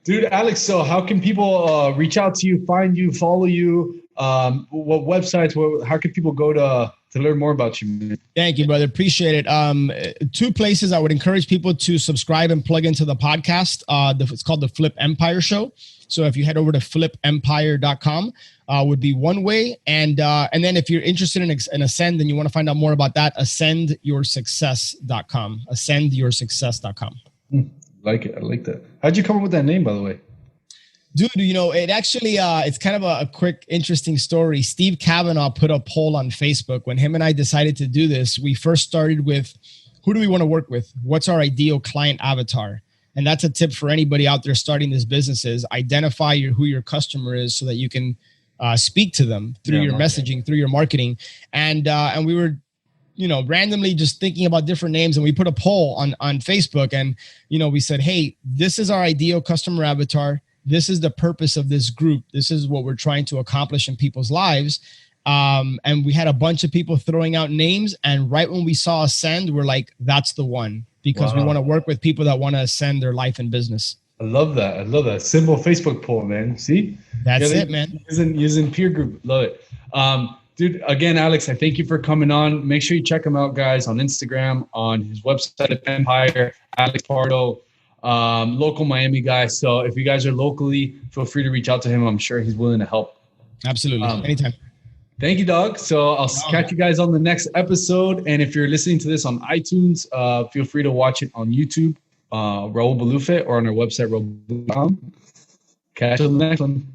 Dude, Alex, so how can people reach out to you, find you, follow you? What websites, how can people go to learn more about you, man? Thank you, brother. Appreciate it. Two places I would encourage people to subscribe and plug into the podcast. It's called the Flip Empire Show. So if you head over to flipempire.com, would be one way. And then if you're interested in Ascend and you want to find out more about that, ascendyoursuccess.com. Ascendyoursuccess.com. I like that. How'd you come up with that name, by the way? Dude, it actually, it's kind of a quick, interesting story. Steve Kavanaugh put a poll on Facebook when him and I decided to do this. We first started with, who do we want to work with? What's our ideal client avatar? And that's a tip for anybody out there starting this businesses. Identify who your customer is so that you can speak to them through your messaging, through your marketing. And we were, randomly just thinking about different names, and we put a poll on Facebook, and, we said, hey, this is our ideal customer avatar. This is the purpose of this group. This is what we're trying to accomplish in people's lives. And we had a bunch of people throwing out names. And right when we saw Ascend, we're like, that's the one, because we want to work with people that want to ascend their life and business. I love that. Simple Facebook poll, man. See? That's it, man. Using peer group. Love it. Dude, again, Alex, I thank you for coming on. Make sure you check him out, guys, on Instagram, on his website, Empire, Alex Pardo. Local Miami guy. So if you guys are locally, feel free to reach out to him. I'm sure he's willing to help. Absolutely. Anytime. Thank you, dog. So I'll catch you guys on the next episode. And if you're listening to this on iTunes, feel free to watch it on YouTube, Raul Balufet, or on our website, raul.com. Catch you on the next one.